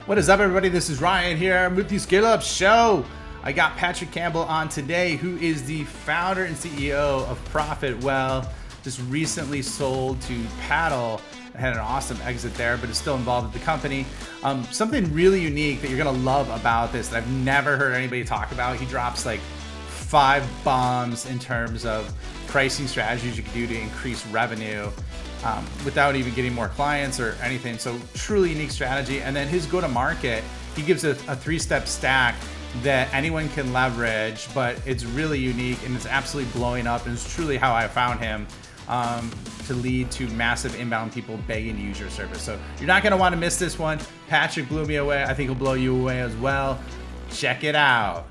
What is up, everybody? This is Ryan here with the Scale Up Show. I got Patrick Campbell on today, who is the founder and CEO of Profitwell. Just recently sold to Paddle. Had an awesome exit there, but is still involved with the company. Something really unique that you're gonna love about this that I've never heard anybody talk about. He drops like 5 bombs in terms of pricing strategies you can do to increase revenue without even getting more clients or anything. So truly unique strategy. And then his go-to-market, he gives a 3-step stack that anyone can leverage, but it's really unique and it's absolutely blowing up. And it's truly how I found him to lead to massive inbound people begging to use your service. So you're not gonna wanna miss this one. Patrick blew me away. I think he'll blow you away as well. Check it out.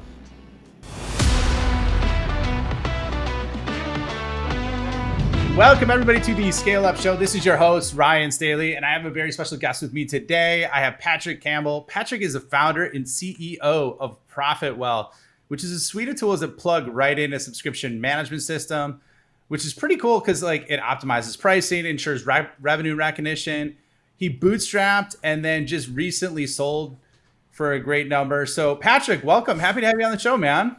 Welcome everybody to the Scale Up Show. This is your host, Ryan Staley, and I have a very special guest with me today. I have Patrick Campbell. Patrick is the founder and CEO of Profitwell, which is a suite of tools that plug right in a subscription management system, which is pretty cool because it optimizes pricing, ensures revenue recognition. He bootstrapped and then just recently sold for a great number. So Patrick, welcome. Happy to have you on the show, man.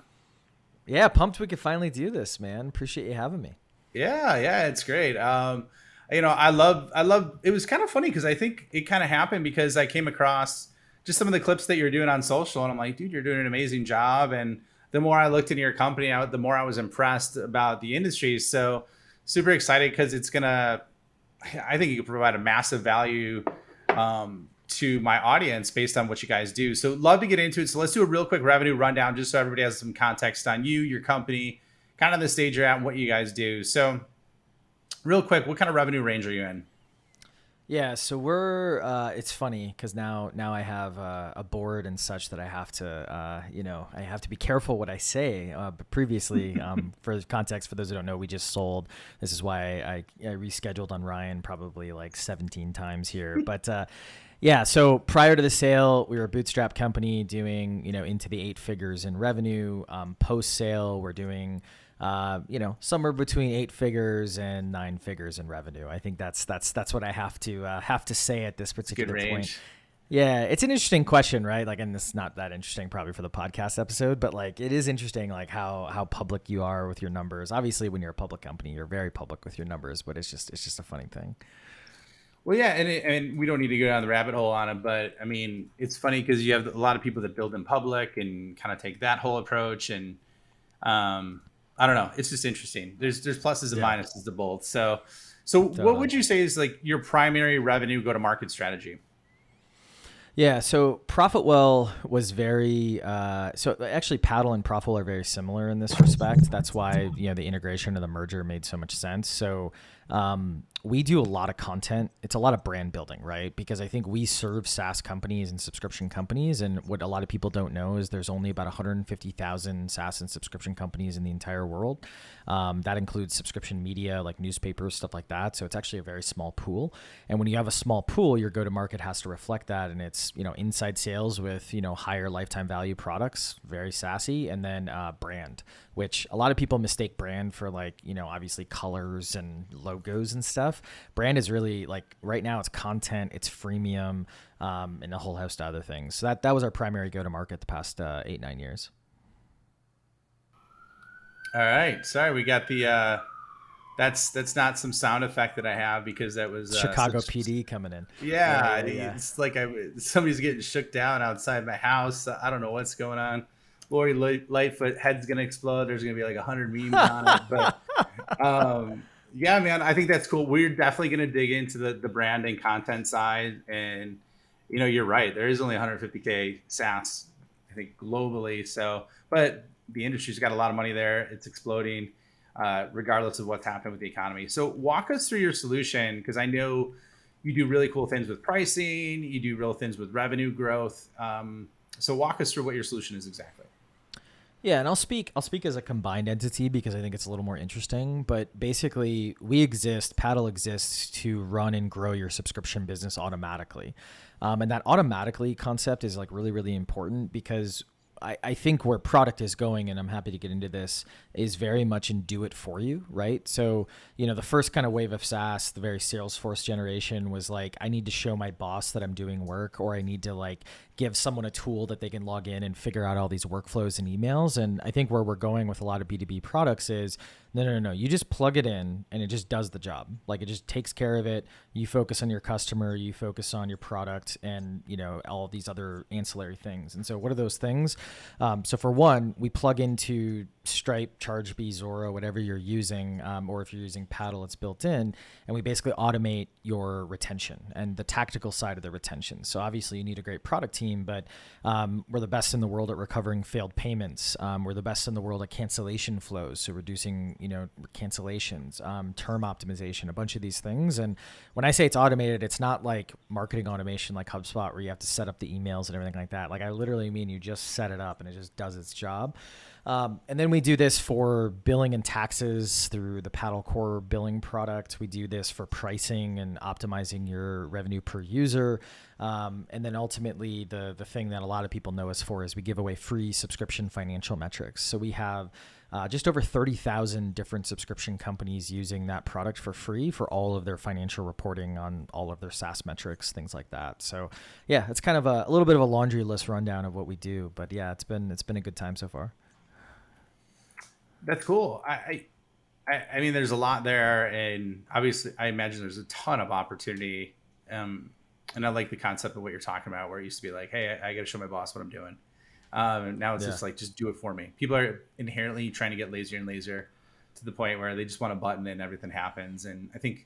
Yeah, pumped we could finally do this, man. Appreciate you having me. Yeah, it's great. I love, it was kind of funny because I think it kind of happened because I came across just some of the clips that you're doing on social and I'm like, dude, you're doing an amazing job. And the more I looked into your company, the more I was impressed about the industry. So super excited because I think you can provide a massive value to my audience based on what you guys do. So love to get into it. So let's do a real quick revenue rundown just so everybody has some context on you, your company, kind of the stage you're at and what you guys do. So real quick, what kind of revenue range are you in? Yeah, so we're, it's funny because now I have a board and such that I have to, I have to be careful what I say. But previously, for context, for those who don't know, we just sold. This is why I rescheduled on Ryan probably like 17 times here. But yeah, so prior to the sale, we were a bootstrap company doing, into the 8 figures in revenue. Post sale, we're doing somewhere between 8 figures and 9 figures in revenue. I think that's what I have to say at this particular point. Yeah, it's an interesting question, right? Like, and it's not that interesting probably for the podcast episode, but like it is interesting, like how public you are with your numbers. Obviously, when you're a public company, you're very public with your numbers, but it's just a funny thing. Well, yeah, and we don't need to go down the rabbit hole on it, but I mean, it's funny because you have a lot of people that build in public and kind of take that whole approach, and I don't know, it's just interesting. There's pluses and minuses to both. So totally. What would you say is like your primary revenue go-to-market strategy? Yeah, so Profitwell was very so actually Paddle and Profitwell are very similar in this respect. That's why the integration of the merger made so much sense. So we do a lot of content. It's a lot of brand building, right? Because I think we serve SaaS companies and subscription companies. And what a lot of people don't know is there's only about 150,000 SaaS and subscription companies in the entire world. That includes subscription media like newspapers, stuff like that. So it's actually a very small pool. And when you have a small pool, your go-to-market has to reflect that. And it's, inside sales with, higher lifetime value products, very SaaSy, and then brand, which a lot of people mistake brand for like, obviously colors and logos and stuff. Brand is really like right now it's content, it's freemium, and a whole host of other things. So that was our primary go-to-market the past 8-9 years. All right. Sorry, we got the that's not some sound effect that I have because that was Chicago PD coming in. Yeah, it's like somebody's getting shook down outside my house. I don't know what's going on. Lori Lightfoot head's gonna explode. There's gonna be like 100 memes on it, but yeah, man, I think that's cool. We're definitely gonna dig into the brand and content side, and you're right. There is only 150K SaaS, I think, globally. So, but the industry's got a lot of money there. It's exploding, regardless of what's happening with the economy. So, walk us through your solution because I know you do really cool things with pricing. You do real things with revenue growth. So, walk us through what your solution is exactly. Yeah, and I'll speak as a combined entity because I think it's a little more interesting. But basically, Paddle exists to run and grow your subscription business automatically. And that automatically concept is like really, really important because I think where product is going, and I'm happy to get into this, is very much in do it for you, right? So, the first kind of wave of SaaS, the very Salesforce generation, was like, I need to show my boss that I'm doing work, or I need to like give someone a tool that they can log in and figure out all these workflows and emails. And I think where we're going with a lot of B2B products is, no. You just plug it in and it just does the job. Like, it just takes care of it. You focus on your customer, you focus on your product, and, all of these other ancillary things. And so what are those things? So for one, we plug into Stripe, Chargebee, Zoro, whatever you're using, or if you're using Paddle, it's built in, and we basically automate your retention and the tactical side of the retention. So obviously you need a great product team, but we're the best in the world at recovering failed payments. We're the best in the world at cancellation flows, so reducing cancellations, term optimization, a bunch of these things. And when I say it's automated, it's not like marketing automation like HubSpot where you have to set up the emails and everything like that. Like, I literally mean you just set it up and it just does its job. And then we do this for billing and taxes through the Paddle Core billing product. We do this for pricing and optimizing your revenue per user. And then ultimately the thing that a lot of people know us for is we give away free subscription financial metrics. So we have just over 30,000 different subscription companies using that product for free for all of their financial reporting on all of their SaaS metrics, things like that. So yeah, it's kind of a little bit of a laundry list rundown of what we do, but yeah, it's been a good time so far. That's cool. I mean, there's a lot there, and obviously I imagine there's a ton of opportunity. And I like the concept of what you're talking about, where it used to be like, hey, I got to show my boss what I'm doing. Now it's just like, just do it for me. People are inherently trying to get lazier and lazier to the point where they just want a button and everything happens. And I think,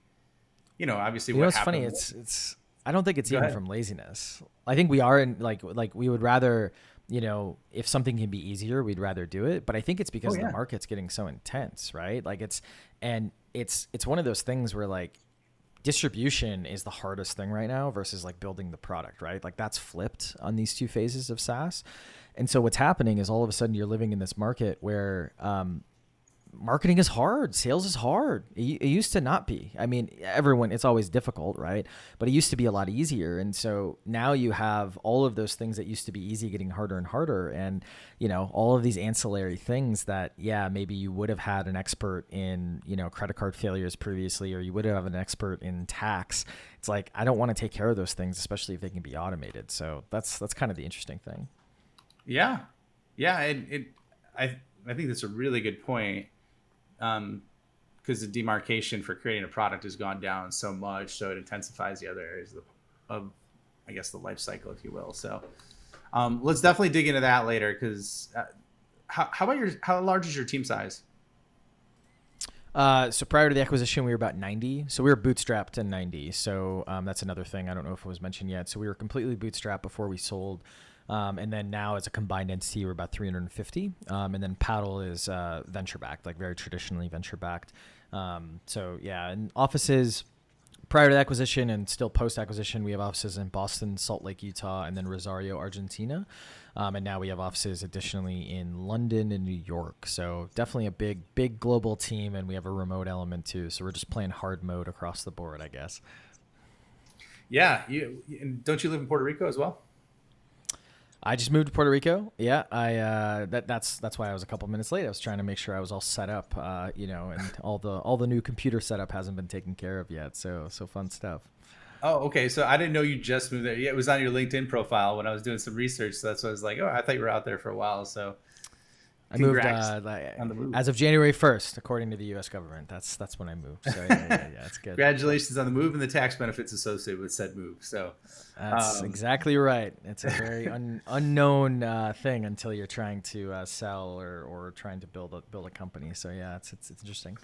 obviously what's funny, it's I don't think it's even from laziness. I think we are in like we would rather, if something can be easier, we'd rather do it. But I think it's because the market's getting so intense, right? Like it's one of those things where like distribution is the hardest thing right now versus like building the product, right? Like that's flipped on these two phases of SaaS. And so what's happening is all of a sudden you're living in this market where marketing is hard. Sales is hard. It used to not be. I mean, it's always difficult, right? But it used to be a lot easier. And so now you have all of those things that used to be easy getting harder and harder. And, all of these ancillary things that, maybe you would have had an expert in, credit card failures previously, or you would have an expert in tax. It's like, I don't want to take care of those things, especially if they can be automated. So that's kind of the interesting thing. Yeah. Yeah. I think that's a really good point. Because the demarcation for creating a product has gone down so much, so it intensifies the other areas of I guess, the life cycle, if you will. So let's definitely dig into that later. Because how large is your team size? So prior to the acquisition, we were about 90. So we were bootstrapped to 90. So that's another thing. I don't know if it was mentioned yet. So we were completely bootstrapped before we sold. And then now as a combined entity, we're about 350. And then Paddle is venture backed, like very traditionally venture backed. So yeah, and offices prior to the acquisition and still post acquisition, we have offices in Boston, Salt Lake, Utah, and then Rosario, Argentina. And now we have offices additionally in London and New York. So definitely a big global team, and we have a remote element too. So we're just playing hard mode across the board, I guess. Yeah. Don't you live in Puerto Rico as well? I just moved to Puerto Rico. Yeah, that's why I was a couple minutes late. I was trying to make sure I was all set up, and all the new computer setup hasn't been taken care of yet. So fun stuff. Oh, okay. So I didn't know you just moved there. Yeah, it was on your LinkedIn profile when I was doing some research. So that's why I was like, oh, I thought you were out there for a while. So I moved on the move. As of January 1st, according to the U.S. government. That's when I moved. So yeah, it's good. Congratulations on the move and the tax benefits associated with said move. So that's exactly right. It's a very unknown thing until you're trying to sell or trying to build a company. So yeah, it's interesting.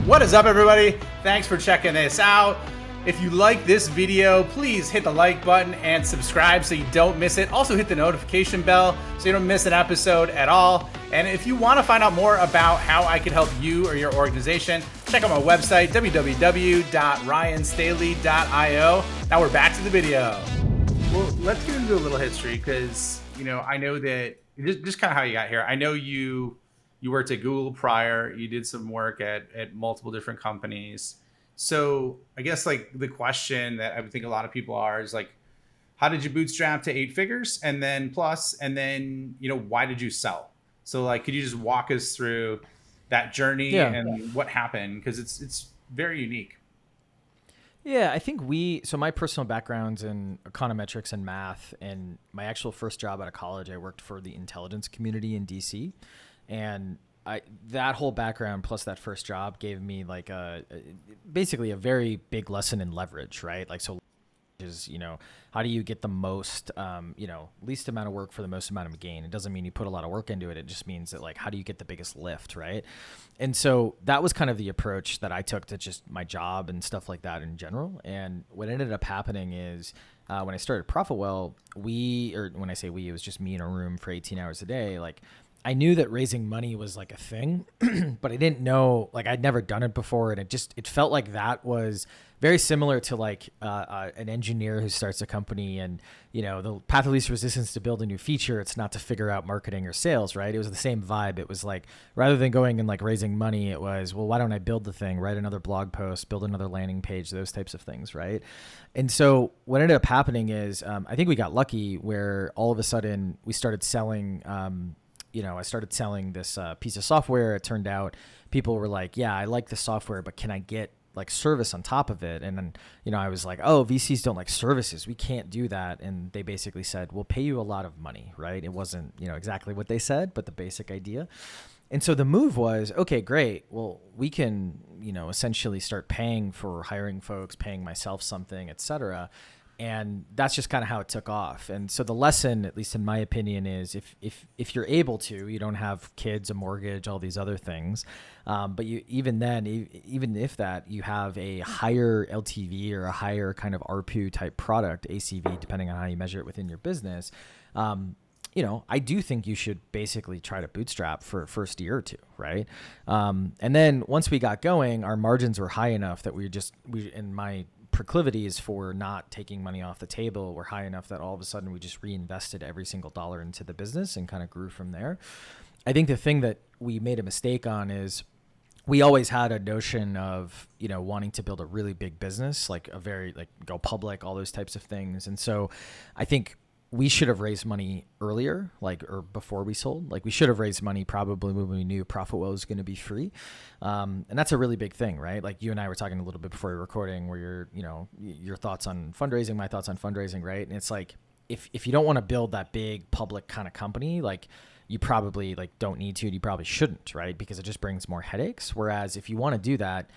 What is up, everybody? Thanks for checking this out. If you like this video, please hit the like button and subscribe so you don't miss it. Also hit the notification bell so you don't miss an episode at all. And if you want to find out more about how I can help you or your organization, check out my website, www.ryanstaley.io. Now we're back to the video. Well, let's get into a little history because, I know that just kind of how you got here. I know you worked at Google prior. You did some work at multiple different companies. So I guess like the question that I would think a lot of people are is like, how did you bootstrap to 8 figures and then plus, and then, why did you sell? So like, could you just walk us through that journey and what happened? Because it's very unique. Yeah, I think so my personal background's in econometrics and math, and my actual first job out of college, I worked for the intelligence community in DC. And that whole background plus that first job gave me like basically a very big lesson in leverage, right? Like, so is, how do you get the most, least amount of work for the most amount of gain? It doesn't mean you put a lot of work into it. It just means that, like, how do you get the biggest lift, right? And so that was kind of the approach that I took to just my job and stuff like that in general. And what ended up happening is when I started Profitwell, when I say we, it was just me in a room for 18 hours a day. Like, I knew that raising money was like a thing, but I didn't know, like, I'd never done it before. And it felt like that was very similar to like an engineer who starts a company and, the path of least resistance to build a new feature. It's not to figure out marketing or sales, right? It was the same vibe. It was like, rather than going and like raising money, it was, well, why don't I build the thing, write another blog post, build another landing page, those types of things, right? And so what ended up happening is I think we got lucky where all of a sudden we started selling I started selling this piece of software. It turned out people were like, yeah, I like the software, but can I get like service on top of it? And then, I was like, oh, VCs don't like services. We can't do that. And they basically said, we'll pay you a lot of money, right? It wasn't, exactly what they said, but the basic idea. And so the move was, okay, great. Well, we can, essentially start paying for hiring folks, paying myself something, et cetera. And that's just kind of how it took off. And so the lesson, at least in my opinion, is if you're able to, you don't have kids, a mortgage, all these other things. But even if that, you have a higher LTV or a higher kind of ARPU type product, ACV, depending on how you measure it within your business. I do think you should basically try to bootstrap for first year or two, right? And then once we got going, our margins were high enough that in my proclivities for not taking money off the table were high enough that all of a sudden we just reinvested every single dollar into the business and kind of grew from there. I think the thing that we made a mistake on is we always had a notion of, wanting to build a really big business, like go public, all those types of things. And so I think we should have raised money earlier, or before we sold. Like, we should have raised money probably when we knew Profitwell was going to be free. And that's a really big thing, right? Like, you and I were talking a little bit before we were recording where your thoughts on fundraising, my thoughts on fundraising, right? And it's like, if you don't want to build that big public kind of company, like, you probably don't need to, and you probably shouldn't, right? Because it just brings more headaches. Whereas if you want to do that,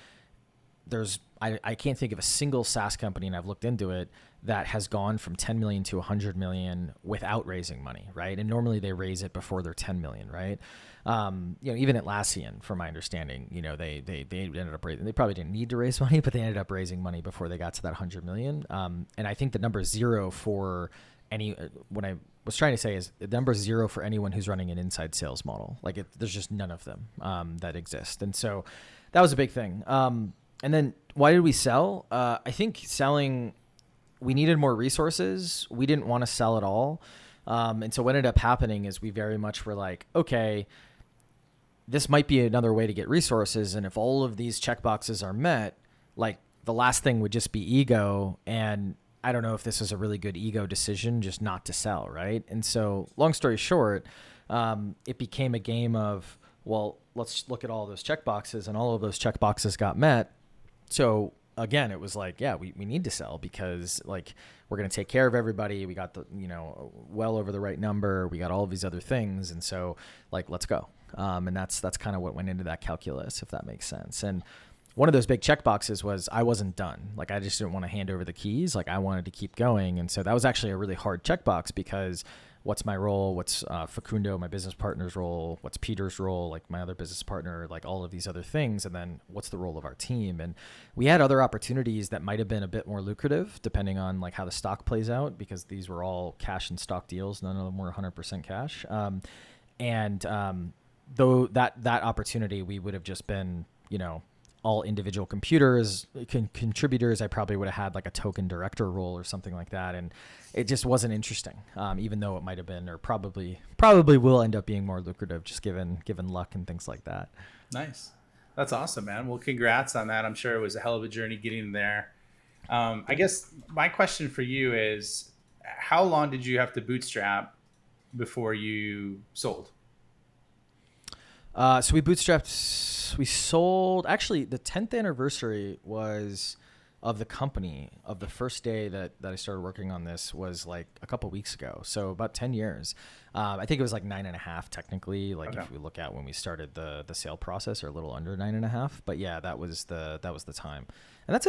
I can't think of a single SaaS company, and I've looked into it, that has gone from 10 million to 100 million without raising money, right? And normally they raise it before they're 10 million, right? Even Atlassian, from my understanding, they ended up raising, they probably didn't need to raise money, but they ended up raising money before they got to that 100 million. And I think the number zero for what I was trying to say is the number zero for anyone who's running an inside sales model. Like, there's just none of them that exist. And so that was a big thing. And then why did we sell? I think selling, we needed more resources. We didn't want to sell at all. And so what ended up happening is we very much were like, okay, this might be another way to get resources. And if all of these checkboxes are met, like, the last thing would just be ego. And I don't know if this is a really good ego decision just not to sell, right? And so long story short, it became a game of, well, let's look at all those checkboxes, and all of those checkboxes got met. So again, it was like, yeah, we need to sell because, like, we're going to take care of everybody. We got the, well over the right number. We got all of these other things. And so, like, let's go. And that's kind of what went into that calculus, if that makes sense. And one of those big checkboxes was I wasn't done. Like, I just didn't want to hand over the keys. Like, I wanted to keep going. And so that was actually a really hard checkbox because what's my role? What's Facundo, my business partner's role? What's Peter's role? Like, my other business partner, like, all of these other things. And then what's the role of our team? And we had other opportunities that might've been a bit more lucrative depending on, like, how the stock plays out, because these were all cash and stock deals. None of them were 100% cash. Though that opportunity, we would have just been, all individual contributors. I probably would have had like a token director role or something like that. And it just wasn't interesting, even though it might have been, or probably will end up being more lucrative just given luck and things like that. Nice. That's awesome, man. Well, congrats on that. I'm sure it was a hell of a journey getting there. I guess my question for you is, how long did you have to bootstrap before you sold? So we sold, actually the 10th anniversary was of the company, of the first day that I started working on this was like a couple weeks ago. So about 10 years. I think it was like 9.5 technically, like if we look at when we started the sale process, or a little under 9.5, but yeah, that was the time. And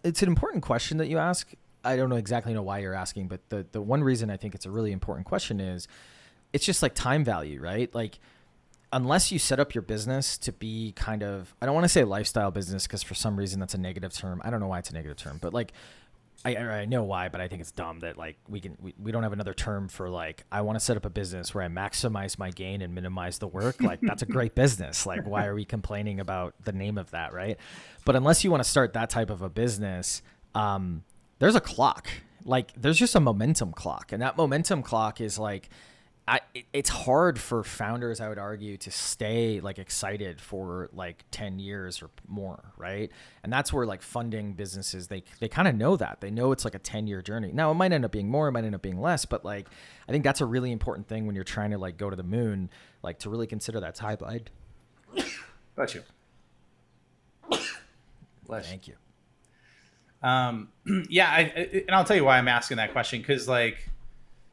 it's an important question that you ask. I don't exactly know why you're asking, but the one reason I think it's a really important question is it's just like time value, right? Like, unless you set up your business to be kind of, I don't want to say lifestyle business because for some reason that's a negative term. I don't know why it's a negative term, but like, I know why, but I think it's dumb that like we don't have another term for like, I want to set up a business where I maximize my gain and minimize the work. Like that's a great business. Like why are we complaining about the name of that? Right. But unless you want to start that type of a business, there's a clock, like there's just a momentum clock, and that momentum clock is like, it's hard for founders, I would argue, to stay like excited for like 10 years or more, right? And that's where like funding businesses, they kind of know that. They know it's like a 10-year journey. Now it might end up being more, it might end up being less, but like I think that's a really important thing when you're trying to like go to the moon, like to really consider that timeline. Bless you. Thank you. Yeah, and I'll tell you why I'm asking that question, because like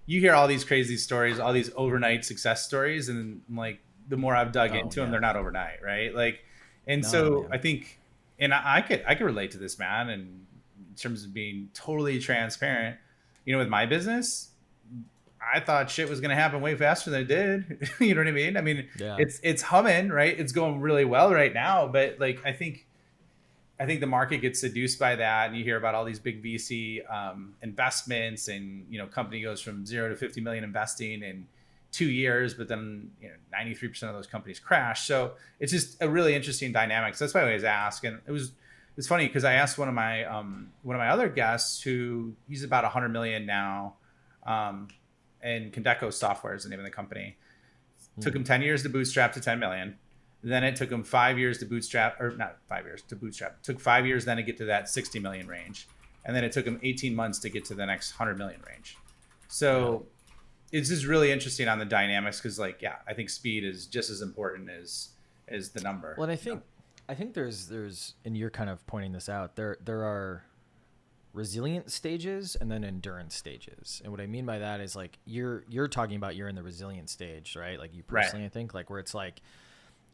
you hear all these crazy stories, all these overnight success stories, and like the more I've dug into them, they're not overnight, right? Like, and so I think, and I could relate to this, man, and in terms of being totally transparent, you know, with my business, I thought shit was gonna happen way faster than it did. You know what I mean? I mean, it's humming, right? It's going really well right now, but like I think the market gets seduced by that, and you hear about all these big VC investments, and you know, company goes from 0 to 50 million investing in 2 years, but then you know 93% of those companies crash. So it's just a really interesting dynamic. So that's why I always ask, and it's funny because I asked one of my other guests who he's about 100 million now, and Condeco Software is the name of the company. Took him 10 years to bootstrap to 10 million. Then it took him 5 years to bootstrap, or not 5 years to bootstrap. It took 5 years then to get to that 60 million range. And then it took him 18 months to get to the next 100 million range. So it's just really interesting on the dynamics, because like, yeah, I think speed is just as important as the number. Well, and I think there's, and you're kind of pointing this out, there are resilient stages and then endurance stages. And what I mean by that is like, you're talking about, you're in the resilient stage, right? Like you personally, I think like where it's like,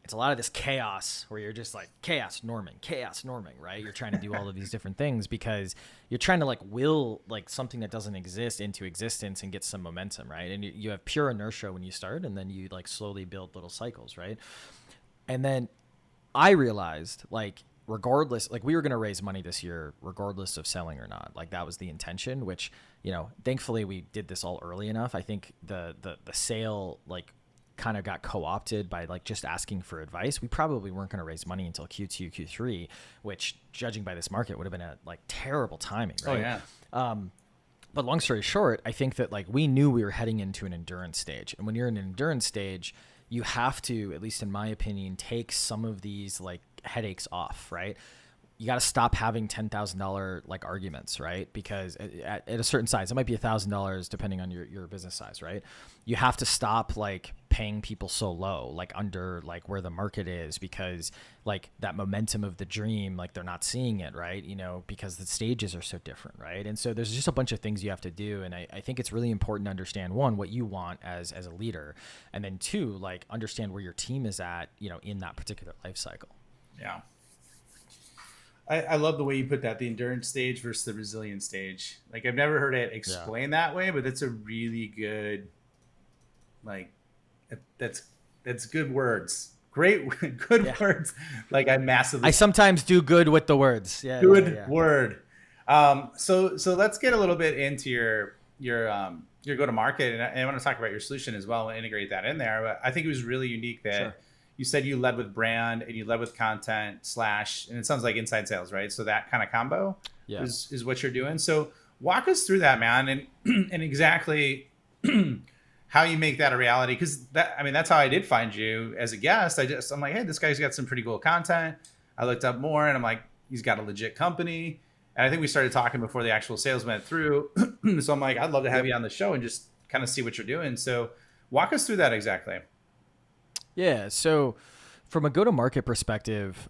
it's a lot of this chaos where you're just like chaos norming, right? You're trying to do all of these different things because you're trying to like will like something that doesn't exist into existence and get some momentum, right? And you have pure inertia when you start, and then you like slowly build little cycles, right? And then I realized like regardless, like we were going to raise money this year, regardless of selling or not. Like that was the intention, which, you know, thankfully we did this all early enough. I think the sale like kind of got co-opted by like just asking for advice. We probably weren't going to raise money until Q2, Q3, which judging by this market would have been a like terrible timing, right? Oh yeah. But long story short, I think that like we knew we were heading into an endurance stage. And when you're in an endurance stage, you have to, at least in my opinion, take some of these like headaches off, right? You got to stop having $10,000 like arguments, right? Because at a certain size, it might be $1,000 depending on your business size, right? You have to stop like paying people so low, like under like where the market is, because like that momentum of the dream, like they're not seeing it, right? You know, because the stages are so different, right? And so there's just a bunch of things you have to do. And I think it's really important to understand, one, what you want as a leader, and then two, like understand where your team is at, you know, in that particular life cycle. Yeah. I love the way you put that, the endurance stage versus the resilience stage. Like I've never heard it explained that way, but that's a really good, like that's good words. Great, good words. Like I sometimes do good with the words. Yeah. Good word. So let's get a little bit into your go-to-market, and I want to talk about your solution as well and integrate that in there. But I think it was really unique that you said you led with brand and you led with content / and it sounds like inside sales, right? So that kind of combo is what you're doing. So walk us through that, man, and exactly how you make that a reality. Because that's how I did find you as a guest. I'm like, hey, this guy's got some pretty cool content. I looked up more, and I'm like, he's got a legit company. And I think we started talking before the actual sales went through. So I'm like, I'd love to have you on the show and just kind of see what you're doing. So walk us through that exactly. Yeah. So from a go-to-market perspective,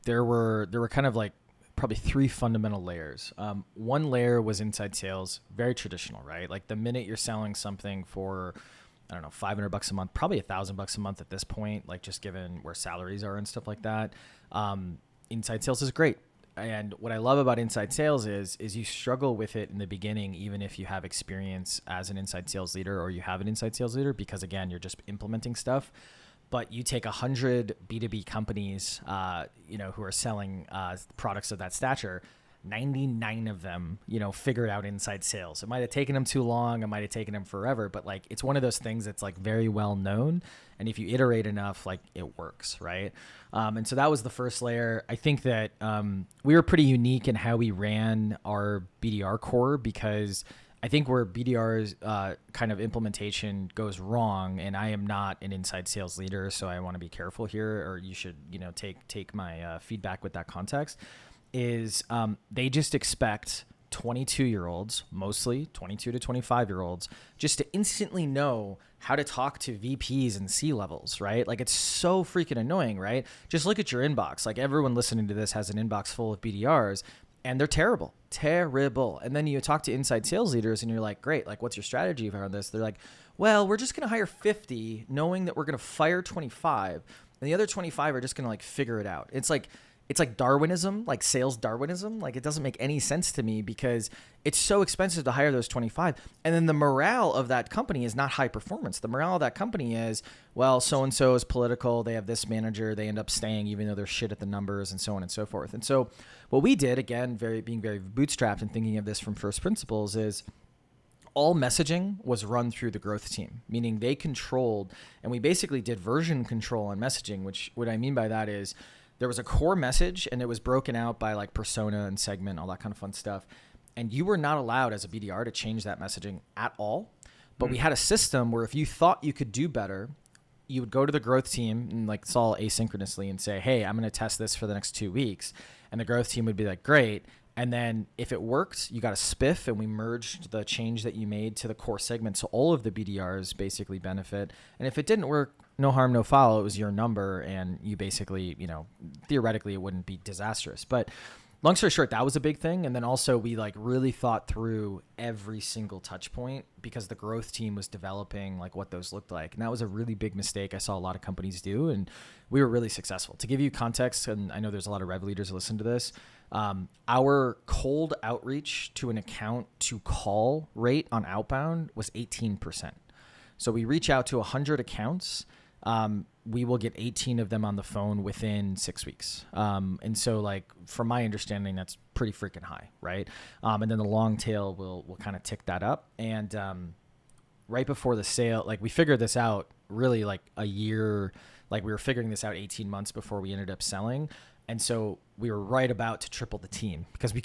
there were kind of like probably three fundamental layers. One layer was inside sales, very traditional, right? Like the minute you're selling something for, I don't know, $500 a month, probably $1,000 a month at this point, like just given where salaries are and stuff like that. Inside sales is great. And what I love about inside sales is you struggle with it in the beginning, even if you have experience as an inside sales leader or you have an inside sales leader, because again, you're just implementing stuff. But you take 100 B2B companies, who are selling products of that stature, 99 of them, figured out inside sales. It might have taken them too long. It might have taken them forever, but like, it's one of those things that's like very well known. And if you iterate enough, like it works. Right. And so that was the first layer. I think that we were pretty unique in how we ran our BDR core, because I think where BDR's kind of implementation goes wrong, and I am not an inside sales leader, so I want to be careful here, or you should, take my feedback with that context, is they just expect 22-year-olds, mostly 22 to 25-year-olds, just to instantly know how to talk to VPs and C-levels, right? Like, it's so freaking annoying, right? Just look at your inbox. Like, everyone listening to this has an inbox full of BDRs, and they're terrible. And then you talk to inside sales leaders and you're like, great, like, what's your strategy for this? They're like, well, we're just going to hire 50 knowing that we're going to fire 25 and the other 25 are just going to like figure it out. It's like Darwinism, like sales Darwinism. Like, it doesn't make any sense to me because it's so expensive to hire those 25. And then the morale of that company is not high performance. The morale of that company is, well, so-and-so is political. They have this manager. They end up staying even though they're shit at the numbers, and so on and so forth. And so what we did, again, being very bootstrapped and thinking of this from first principles, is all messaging was run through the growth team, meaning they controlled, and we basically did version control on messaging, which what I mean by that is there was a core message and it was broken out by like persona and segment, all that kind of fun stuff. And you were not allowed as a BDR to change that messaging at all. But we had a system where if you thought you could do better, you would go to the growth team and like it's all asynchronously and say, hey, I'm going to test this for the next 2 weeks. And the growth team would be like, great. And then if it worked, you got a spiff and we merged the change that you made to the core segment. So all of the BDRs basically benefit. And if it didn't work, no harm, no foul. It was your number. And you basically, theoretically it wouldn't be disastrous. But long story short, that was a big thing. And then also we like really thought through every single touch point because the growth team was developing like what those looked like. And that was a really big mistake I saw a lot of companies do. And we were really successful. To give you context, and I know there's a lot of rev leaders who listen to this, our cold outreach to an account to call rate on outbound was 18%. So we reach out to 100 accounts. We will get 18 of them on the phone within 6 weeks. And so like, from my understanding, that's pretty freaking high. Right. And then the long tail will kind of tick that up. And, right before the sale, like we figured this out really like a year, like we were figuring this out 18 months before we ended up selling. And so we were right about to triple the team because we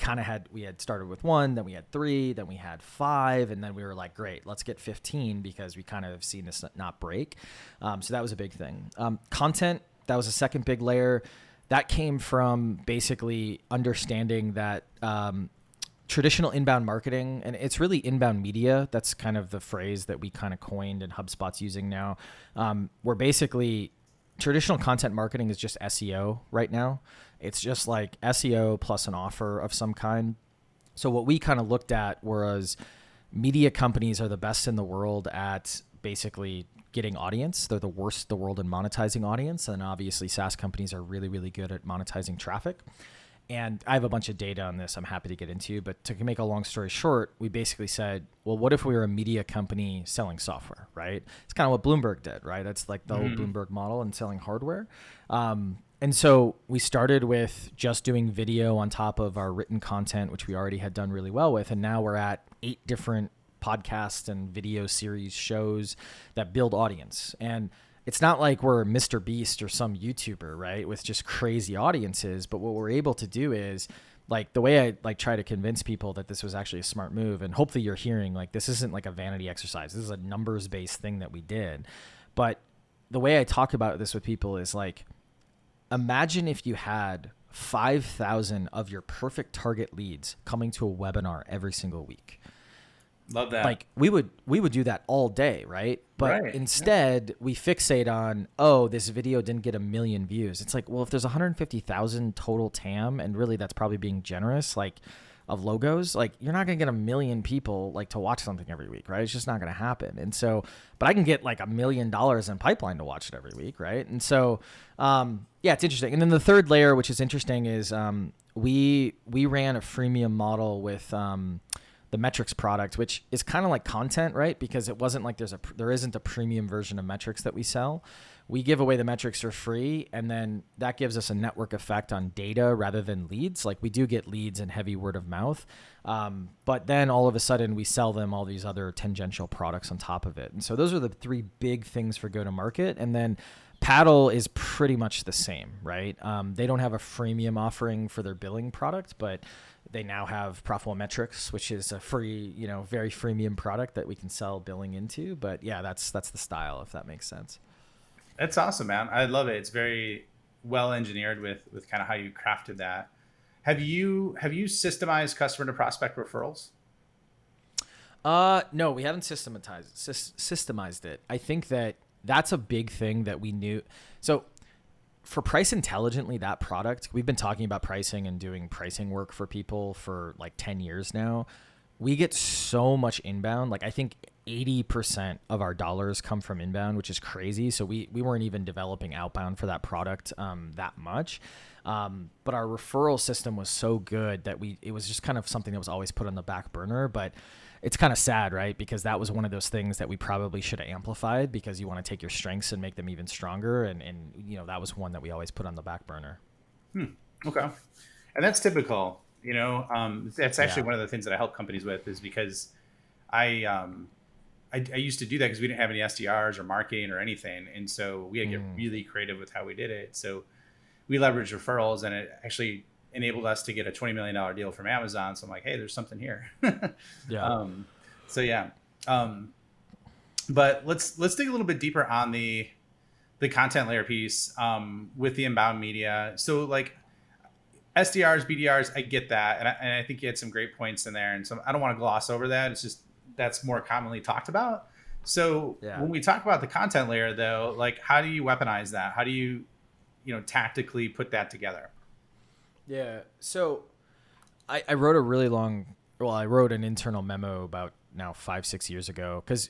had started with 1, then we had 3, then we had 5. And then we were like, great, let's get 15 because we kind of have seen this not break. So that was a big thing. Content, that was a second big layer that came from basically understanding that, traditional inbound marketing, and it's really inbound media. That's kind of the phrase that we kind of coined and HubSpot's using now. Where basically traditional content marketing is just SEO right now. It's just like SEO plus an offer of some kind. So what we kind of looked at was media companies are the best in the world at basically getting audience. They're the worst in the world in monetizing audience. And obviously SaaS companies are really, really good at monetizing traffic. And I have a bunch of data on this I'm happy to get into, but to make a long story short, we basically said, well, what if we were a media company selling software, right? It's kind of what Bloomberg did, right? That's like the old Bloomberg model and selling hardware. And so we started with just doing video on top of our written content, which we already had done really well with. And now we're at 8 different podcast and video series shows that build audience. And it's not like we're Mr. Beast or some YouTuber, right, with just crazy audiences. But what we're able to do is, like, the way I like try to convince people that this was actually a smart move, and hopefully you're hearing like this isn't like a vanity exercise. This is a numbers-based thing that we did. But the way I talk about this with people is like, imagine if you had 5,000 of your perfect target leads coming to a webinar every single week. Love that. Like we would do that all day, right? But instead we fixate on, oh, this video didn't get 1 million views. It's like, well, if there's 150,000 total TAM, and really that's probably being generous, like of logos, like you're not gonna get 1 million people like to watch something every week, right? It's just not gonna happen. And so, but I can get like $1 million in pipeline to watch it every week, right? And so, yeah, it's interesting. And then the third layer, which is interesting, is we ran a freemium model with the metrics product, which is kind of like content, right? Because it wasn't like there isn't a premium version of metrics that we sell. We give away the metrics for free, and then that gives us a network effect on data rather than leads. Like we do get leads and heavy word of mouth, but then all of a sudden we sell them all these other tangential products on top of it. And so those are the 3 big things for go-to-market. And then Paddle is pretty much the same, right? They don't have a freemium offering for their billing product, but they now have Profitwell Metrics, which is a free, very freemium product that we can sell billing into. But yeah, that's the style, if that makes sense. That's awesome, man. I love it. It's very well engineered with kind of how you crafted that. Have you systemized customer to prospect referrals? No, we haven't systemized it. I think that's a big thing that we knew. So for Price Intelligently, that product, we've been talking about pricing and doing pricing work for people for like 10 years now. We get so much inbound. Like I think 80% of our dollars come from inbound, which is crazy. So we weren't even developing outbound for that product that much. But our referral system was so good that it was just kind of something that was always put on the back burner. But it's kind of sad, right? Because that was one of those things that we probably should have amplified, because you want to take your strengths and make them even stronger. And that was one that we always put on the back burner. Okay. And that's typical, that's actually one of the things that I help companies with, is because I used to do that because we didn't have any SDRs or marketing or anything. And so we had to get really creative with how we did it. So we leveraged referrals, and it actually enabled us to get a $20 million deal from Amazon. So I'm like, hey, there's something here. Yeah. But let's dig a little bit deeper on the content layer piece with the inbound media. So like SDRs, BDRs, I get that. And I think you had some great points in there. And so I don't want to gloss over that. It's just, that's more commonly talked about. So when we talk about the content layer though, like how do you weaponize that? How do you tactically put that together? Yeah. So I wrote I wrote an internal memo about now 5-6 years ago, because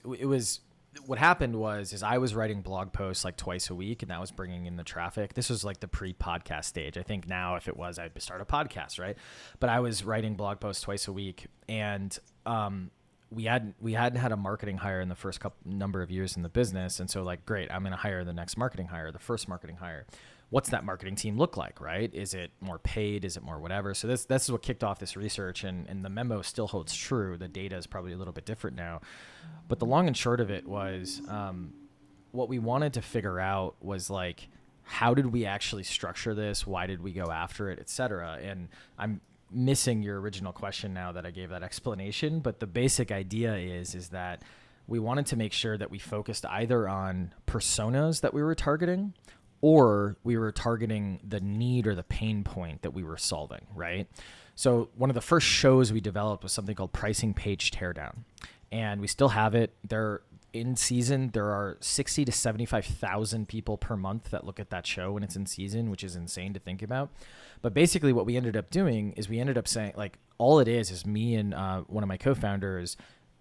what happened was I was writing blog posts like twice a week, and that was bringing in the traffic. This was like the pre-podcast stage. I think now if it was, I'd start a podcast, right? But I was writing blog posts twice a week, and we hadn't had a marketing hire in the first number of years in the business. And so like, great, I'm going to hire the next marketing hire, the first marketing hire. What's that marketing team look like, right? Is it more paid? Is it more whatever? So this is what kicked off this research, and the memo still holds true. The data is probably a little bit different now. But the long and short of it was what we wanted to figure out was like, how did we actually structure this? Why did we go after it, et cetera? And I'm missing your original question now that I gave that explanation, but the basic idea is that we wanted to make sure that we focused either on personas that we were targeting, or we were targeting the need or the pain point that we were solving, right? So one of the first shows we developed was something called Pricing Page Teardown, and we still have it. In season, there are 60 to 75,000 people per month that look at that show when it's in season, which is insane to think about. But basically what we ended up doing is we ended up saying, like, all it is me and one of my co-founders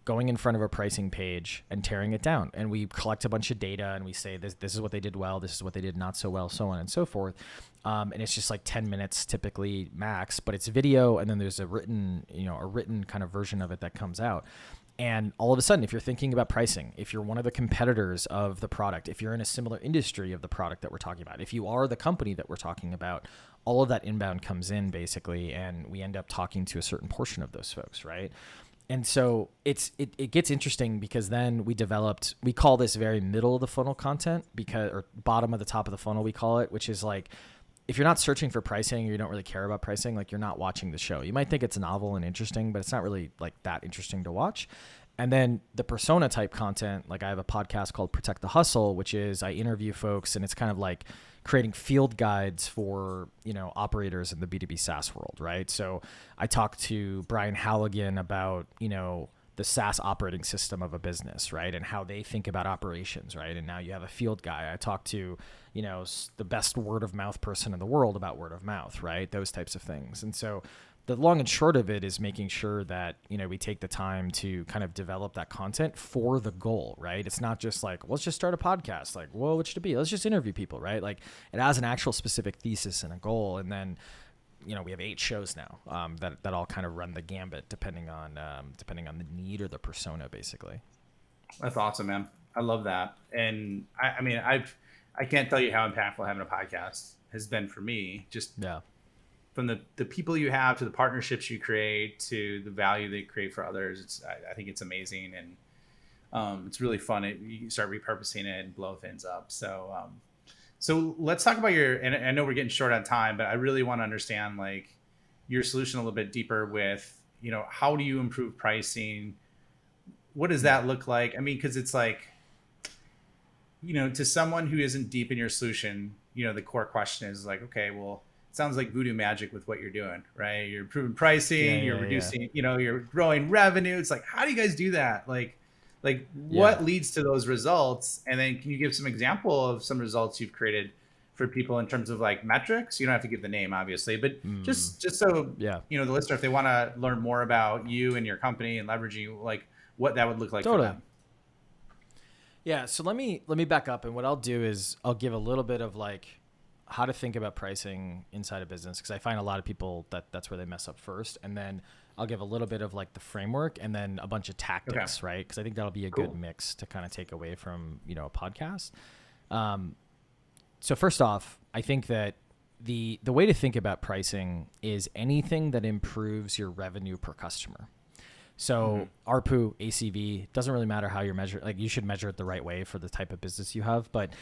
going in front of a pricing page and tearing it down. And we collect a bunch of data, and we say, this is what they did well, this is what they did not so well, so on and so forth. And it's just like 10 minutes typically max, but it's video. And then there's a written kind of version of it that comes out. And all of a sudden, if you're thinking about pricing, if you're one of the competitors of the product, if you're in a similar industry of the product that we're talking about, if you are the company that we're talking about, all of that inbound comes in basically, and we end up talking to a certain portion of those folks, right? And so it gets interesting, because then we call this very middle of the funnel content, or bottom of the top of the funnel, we call it, which is like, if you're not searching for pricing, or you don't really care about pricing, like, you're not watching the show. You might think it's novel and interesting, but it's not really like that interesting to watch. And then the persona type content, like I have a podcast called Protect the Hustle, which is I interview folks, and it's kind of like creating field guides for, operators in the B2B SaaS world, right? So I talked to Brian Halligan about, the SaaS operating system of a business, right? And how they think about operations, right? And now you have a field guy. I talked to, the best word of mouth person in the world about word of mouth, right? Those types of things. And so the long and short of it is making sure that, we take the time to kind of develop that content for the goal, right? It's not just like, let's just start a podcast. Like, well, what should it be? Let's just interview people, right? Like it has an actual specific thesis and a goal. And then, we have 8 shows now that all kind of run the gambit depending on the need or the persona, basically. That's awesome, man. I love that. And I can't tell you how impactful having a podcast has been for me. Just from the people you have to the partnerships you create to the value they create for others. I think it's amazing, and it's really fun. You start repurposing it and blow things up. So let's talk about and I know we're getting short on time, but I really want to understand like your solution a little bit deeper with, how do you improve pricing? What does that look like? I mean, because it's like, to someone who isn't deep in your solution, the core question is like, okay, well, it sounds like voodoo magic with what you're doing, right? You're improving pricing, you're reducing, you're growing revenue. It's like, how do you guys do that? Like what leads to those results? And then can you give some example of some results you've created for people in terms of like metrics? You don't have to give the name, obviously, but just so, the listener, if they want to learn more about you and your company and leveraging you, like what that would look like for them. Yeah. So let me back up. And what I'll do is I'll give a little bit of like how to think about pricing inside a business. Cause I find a lot of people that's where they mess up first. And then I'll give a little bit of like the framework and then a bunch of tactics, right? Because I think that'll be a good mix to kind of take away from, a podcast. So first off, I think that the way to think about pricing is anything that improves your revenue per customer. So ARPU, ACV, doesn't really matter how you're measured. Like you should measure it the right way for the type of business you have, but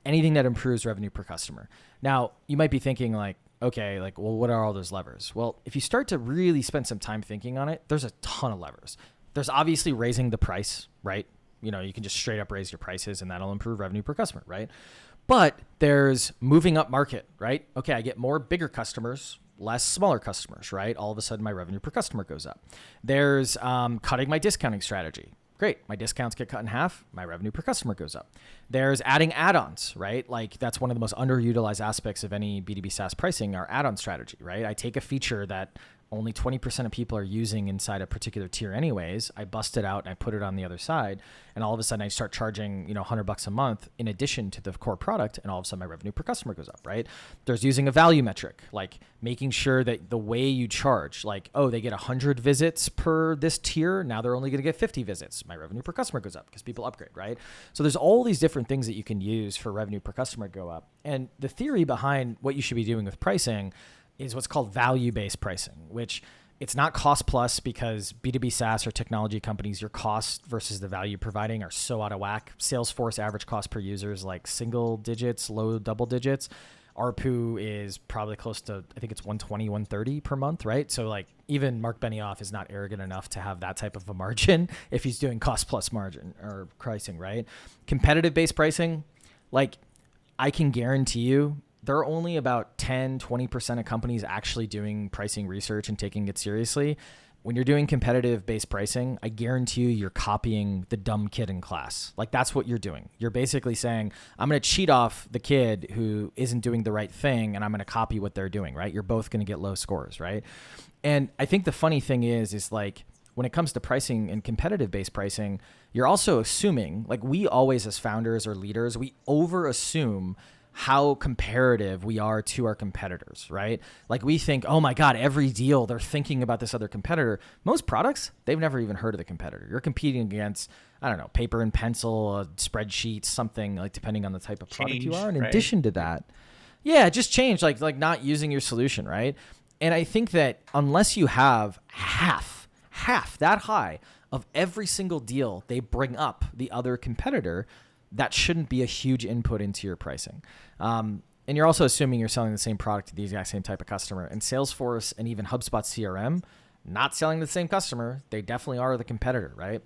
anything that improves revenue per customer. Now you might be thinking like, okay, like, well, what are all those levers? Well, if you start to really spend some time thinking on it, there's a ton of levers. There's obviously raising the price, right? You can just straight up raise your prices and that'll improve revenue per customer, right? But there's moving up market, right? Okay, I get more bigger customers, less smaller customers, right? All of a sudden my revenue per customer goes up. There's cutting my discounting strategy. Great. My discounts get cut in half. My revenue per customer goes up. There's adding add-ons, right? Like that's one of the most underutilized aspects of any B2B SaaS pricing, our add-on strategy, right? I take a feature that only 20% of people are using inside a particular tier anyways. I bust it out and I put it on the other side. And all of a sudden I start charging, $100 a month in addition to the core product. And all of a sudden my revenue per customer goes up, right? There's using a value metric, like making sure that the way you charge, like, oh, they get 100 visits per this tier. Now they're only going to get 50 visits. My revenue per customer goes up because people upgrade, right? So there's all these different things that you can use for revenue per customer go up. And the theory behind what you should be doing with pricing is what's called value-based pricing, which it's not cost plus because B2B SaaS or technology companies, your cost versus the value providing are so out of whack. Salesforce average cost per user is like single digits, low double digits. ARPU is probably close to, I think it's 120, 130 per month, right? So like even Mark Benioff is not arrogant enough to have that type of a margin if he's doing cost plus margin or pricing, right? Competitive based pricing, like I can guarantee you, there are only about 10, 20% of companies actually doing pricing research and taking it seriously. When you're doing competitive based pricing, I guarantee you're copying the dumb kid in class. Like that's what you're doing. You're basically saying, I'm going to cheat off the kid who isn't doing the right thing and I'm going to copy what they're doing, right? You're both going to get low scores, right? And I think the funny thing is like, when it comes to pricing and competitive based pricing, you're also assuming, like we always as founders or leaders, we over assume how comparative we are to our competitors, right? Like we think, oh my God, every deal they're thinking about this other competitor. Most products, they've never even heard of the competitor. You're competing against, I don't know, paper and pencil, a spreadsheet, something like depending on the type of product you are. In addition to that, just change, like not using your solution, right? And I think that unless you have half that high of every single deal they bring up the other competitor, that shouldn't be a huge input into your pricing. And you're also assuming you're selling the same product to the exact same type of customer. And Salesforce and even HubSpot CRM, not selling to the same customer. They definitely are the competitor, right?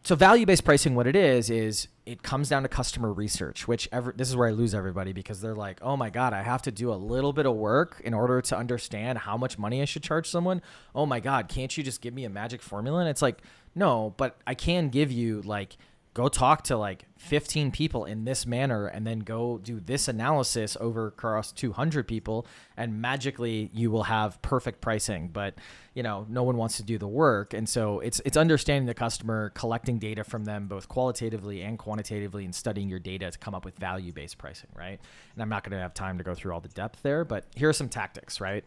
So value-based pricing, what it is it comes down to customer research, this is where I lose everybody because they're like, oh my God, I have to do a little bit of work in order to understand how much money I should charge someone. Oh my God, can't you just give me a magic formula? And it's like, no, but I can give you like, go talk to like 15 people in this manner and then go do this analysis over across 200 people and magically you will have perfect pricing. But, no one wants to do the work. And so it's understanding the customer, collecting data from them, both qualitatively and quantitatively, and studying your data to come up with value-based pricing, right? And I'm not going to have time to go through all the depth there, but here are some tactics, right?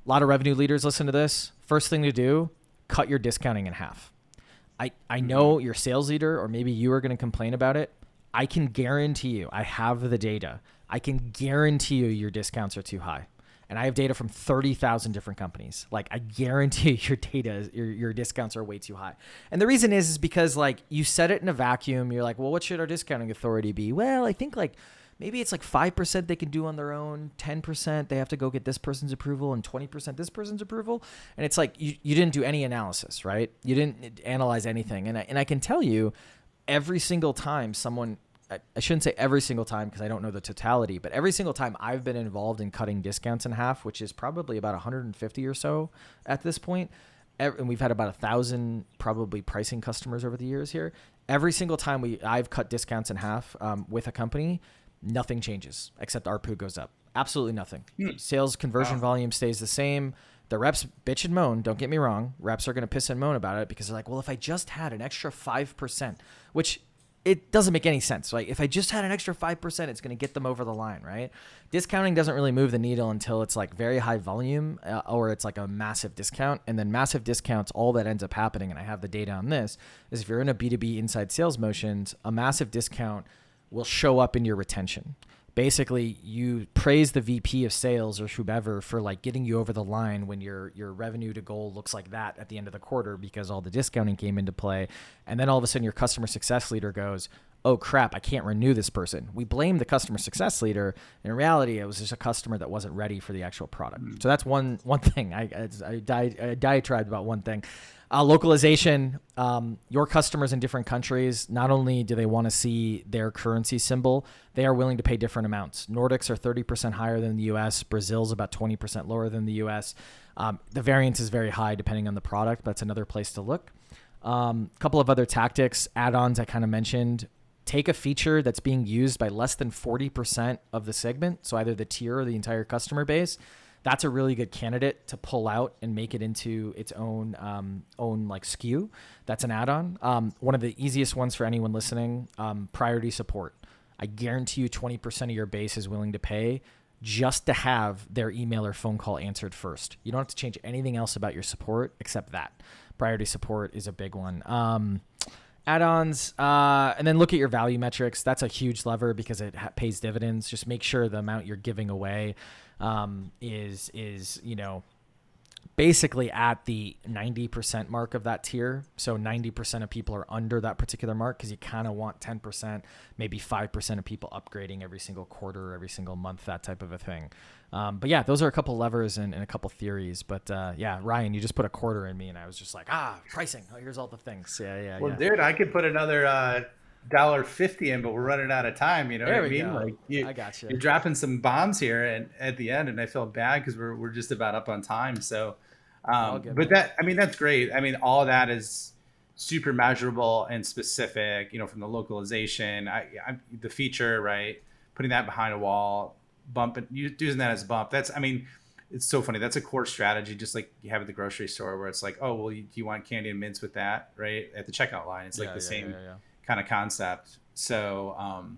A lot of revenue leaders listen to this. First thing to do, cut your discounting in half. I know your sales leader, or maybe you are going to complain about it. I can guarantee you, I have the data. I can guarantee you your discounts are too high. And I have data from 30,000 different companies. Like, I guarantee your discounts are way too high. And the reason is because like you set it in a vacuum. You're like, well, what should our discounting authority be? Well, I think like maybe it's like 5% they can do on their own, 10% they have to go get this person's approval, and 20% this person's approval. And it's like you didn't do any analysis, right? You didn't analyze anything. And I can tell you every single time I shouldn't say every single time because I don't know the totality, but every single time I've been involved in cutting discounts in half, which is probably about 150 or so at this point, and we've had about 1,000 probably pricing customers over the years here. Every single time I've cut discounts in half with a company, nothing changes except ARPU goes up. Absolutely nothing. Sales conversion volume stays the same. The reps bitch and moan. Don't get me wrong. Reps are going to piss and moan about it because they're like, well, if I just had an extra 5%, which it doesn't make any sense. Like, if I just had an extra 5%, it's going to get them over the line, right? Discounting doesn't really move the needle until it's like very high volume or it's like a massive discount. And then massive discounts, all that ends up happening, and I have the data on this, is if you're in a B2B inside sales motions, a massive discount will show up in your retention. Basically, you praise the VP of sales or whoever for like getting you over the line when your revenue to goal looks like that at the end of the quarter because all the discounting came into play. And then all of a sudden your customer success leader goes, oh crap, I can't renew this person. We blame the customer success leader. In reality, it was just a customer that wasn't ready for the actual product. So that's one thing. I diatribed about one thing. Localization, your customers in different countries, not only do they want to see their currency symbol, they are willing to pay different amounts. Nordics are 30% higher than the US. Brazil's about 20% lower than the US. The variance is very high depending on the product, but it's another place to look. A couple of other tactics, add-ons I kind of mentioned. Take a feature that's being used by less than 40% of the segment, so either the tier or the entire customer base. That's a really good candidate to pull out and make it into its own like SKU. That's an add-on. One of the easiest ones for anyone listening, priority support. I guarantee you 20% of your base is willing to pay just to have their email or phone call answered first. You don't have to change anything else about your support except that. Priority support is a big one. Add-ons, and then look at your value metrics. That's a huge lever because it pays dividends. Just make sure the amount you're giving away is basically at the 90% mark of that tier. So 90% of people are under that particular mark because you kind of want 10%, maybe 5% of people upgrading every single quarter, every single month, that type of a thing. But yeah, those are a couple levers and a couple theories. But yeah, Ryan, you just put a quarter in me and I was just like, pricing. Oh, here's all the things. Yeah. Well, dude, I could put another $1.50 in, but we're running out of time. You know what I mean? Like I got you. You're dropping some bombs here and at the end, and I feel bad because we're just about up on time. So, but that's great. I mean, all of that is super measurable and specific. From the localization, the feature, right? Putting that behind a wall, using that as a bump. It's so funny. That's a core strategy, just like you have at the grocery store, where it's like, oh, well, do you want candy and mints with that, right? At the checkout line, it's like the same kind of concept. So, and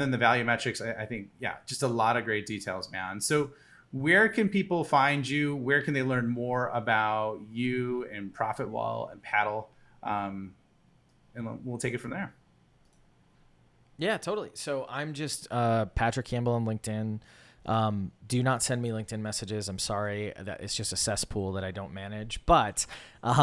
then the value metrics, I think, just a lot of great details, man. So where can people find you? Where can they learn more about you and Profitwell and Paddle? And we'll take it from there. Yeah, totally. So I'm just Patrick Campbell on LinkedIn. do not send me LinkedIn messages. I'm sorry. That it's just a cesspool that I don't manage. But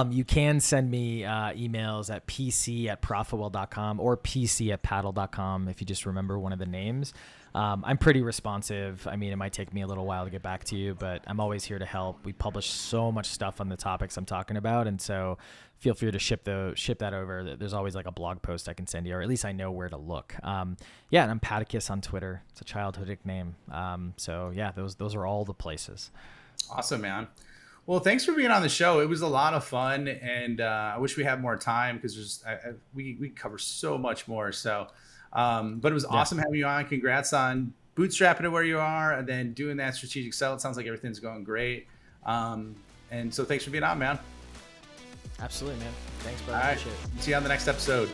you can send me emails at pc@profitwell.com or pc@paddle.com if you just remember one of the names. I'm pretty responsive. I mean, it might take me a little while to get back to you, but I'm always here to help. We publish so much stuff on the topics I'm talking about, and so feel free to ship that over. There's always like a blog post I can send you, or at least I know where to look. And I'm Paticus on Twitter. It's a childhood nickname. So yeah, those are all the places. Awesome, man. Well, thanks for being on the show. It was a lot of fun, and I wish we had more time because we cover so much more. So. But it was awesome having you on. Congrats on bootstrapping it where you are and then doing that strategic sell. It sounds like everything's going great. And so thanks for being on, man. Absolutely, man. Thanks, brother. All right. Appreciate it. See you on the next episode.